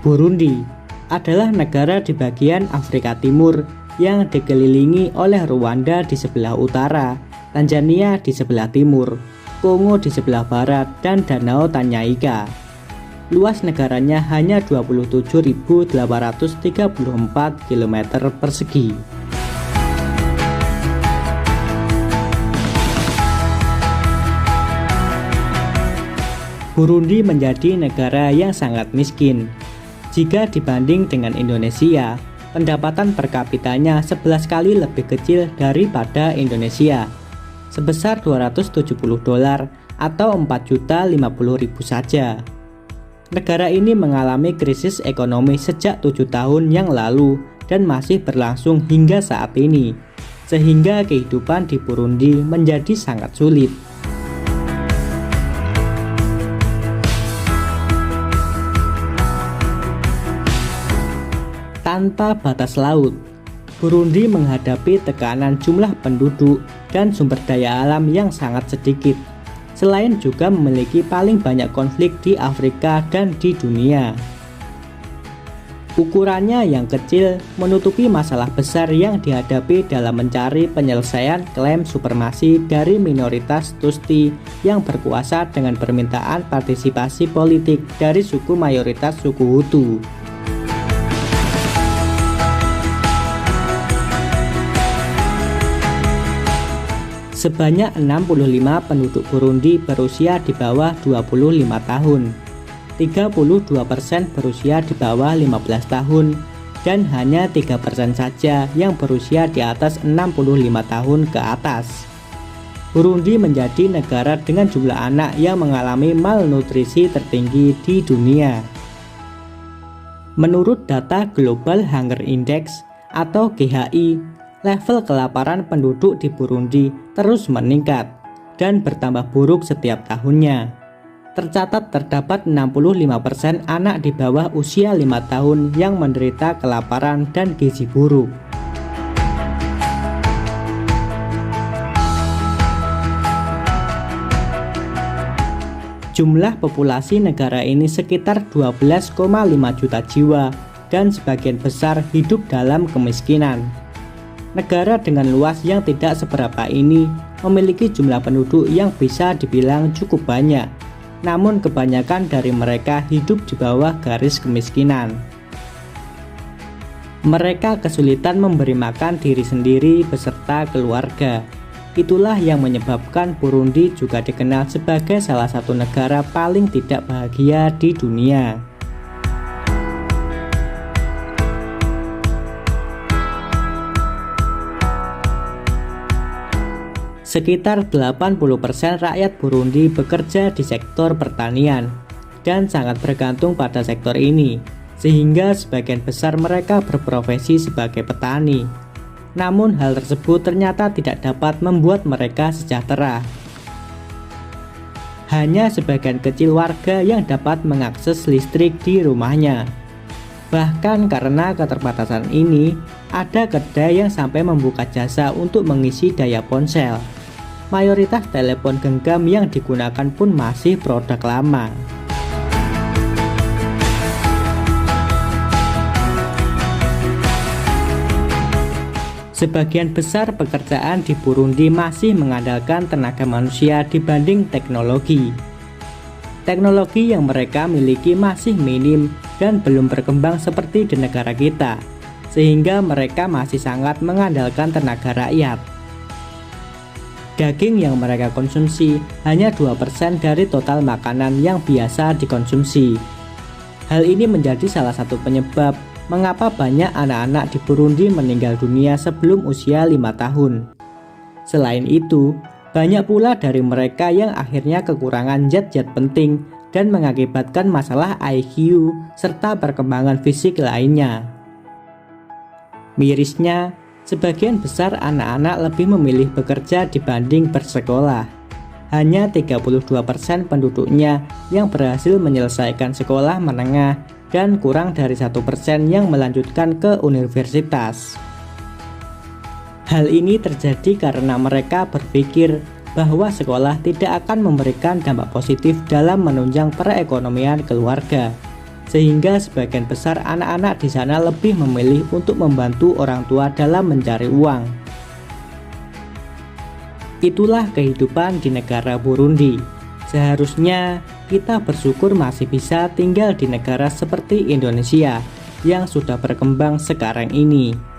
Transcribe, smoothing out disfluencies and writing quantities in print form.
Burundi adalah negara di bagian Afrika Timur yang dikelilingi oleh Rwanda di sebelah utara, Tanzania di sebelah timur, Kongo di sebelah barat, dan Danau Tanganyika. Luas negaranya hanya 27.834 km persegi. Burundi menjadi negara yang sangat miskin. Jika dibanding dengan Indonesia, pendapatan per kapitanya 11 kali lebih kecil daripada Indonesia, sebesar $270 atau 4.050.000 saja. Negara ini mengalami krisis ekonomi sejak 7 tahun yang lalu dan masih berlangsung hingga saat ini, sehingga kehidupan di Burundi menjadi sangat sulit. Tanpa batas laut, Burundi menghadapi tekanan jumlah penduduk dan sumber daya alam yang sangat sedikit. Selain juga memiliki paling banyak konflik di Afrika dan di dunia. Ukurannya yang kecil menutupi masalah besar yang dihadapi dalam mencari penyelesaian klaim supremasi dari minoritas Tutsi yang berkuasa dengan permintaan partisipasi politik dari suku mayoritas suku Hutu. Sebanyak 65 penduduk Burundi berusia di bawah 25 tahun, 32% berusia di bawah 15 tahun, dan hanya 3% saja yang berusia di atas 65 tahun ke atas. Burundi menjadi negara dengan jumlah anak yang mengalami malnutrisi tertinggi di dunia. Menurut data Global Hunger Index atau GHI, level kelaparan penduduk di Burundi terus meningkat dan bertambah buruk setiap tahunnya. Tercatat terdapat 65% anak di bawah usia 5 tahun yang menderita kelaparan dan gizi buruk. Jumlah populasi negara ini sekitar 12,5 juta jiwa dan sebagian besar hidup dalam kemiskinan. Negara dengan luas yang tidak seberapa ini memiliki jumlah penduduk yang bisa dibilang cukup banyak, namun kebanyakan dari mereka hidup di bawah garis kemiskinan. Mereka kesulitan memberi makan diri sendiri beserta keluarga. Itulah yang menyebabkan Burundi juga dikenal sebagai salah satu negara paling tidak bahagia di dunia. Sekitar 80% rakyat Burundi bekerja di sektor pertanian dan sangat bergantung pada sektor ini, sehingga sebagian besar mereka berprofesi sebagai petani. Namun hal tersebut ternyata tidak dapat membuat mereka sejahtera. Hanya sebagian kecil warga yang dapat mengakses listrik di rumahnya. Bahkan karena keterbatasan ini, ada kedai yang sampai membuka jasa untuk mengisi daya ponsel. Mayoritas telepon genggam yang digunakan pun masih produk lama. Sebagian besar pekerjaan di Burundi masih mengandalkan tenaga manusia dibanding teknologi. Teknologi yang mereka miliki masih minim dan belum berkembang seperti di negara kita, sehingga mereka masih sangat mengandalkan tenaga rakyat. Daging yang mereka konsumsi hanya 2% dari total makanan yang biasa dikonsumsi. Hal ini menjadi salah satu penyebab mengapa banyak anak-anak di Burundi meninggal dunia sebelum usia 5 tahun. Selain itu, banyak pula dari mereka yang akhirnya kekurangan zat-zat penting dan mengakibatkan masalah IQ serta perkembangan fisik lainnya. Mirisnya, sebagian besar anak-anak lebih memilih bekerja dibanding bersekolah. Hanya 32% penduduknya yang berhasil menyelesaikan sekolah menengah dan kurang dari 1% yang melanjutkan ke universitas. Hal ini terjadi karena mereka berpikir bahwa sekolah tidak akan memberikan dampak positif dalam menunjang perekonomian keluarga, sehingga sebagian besar anak-anak di sana lebih memilih untuk membantu orang tua dalam mencari uang. Itulah kehidupan di negara Burundi. Seharusnya kita bersyukur masih bisa tinggal di negara seperti Indonesia yang sudah berkembang sekarang ini.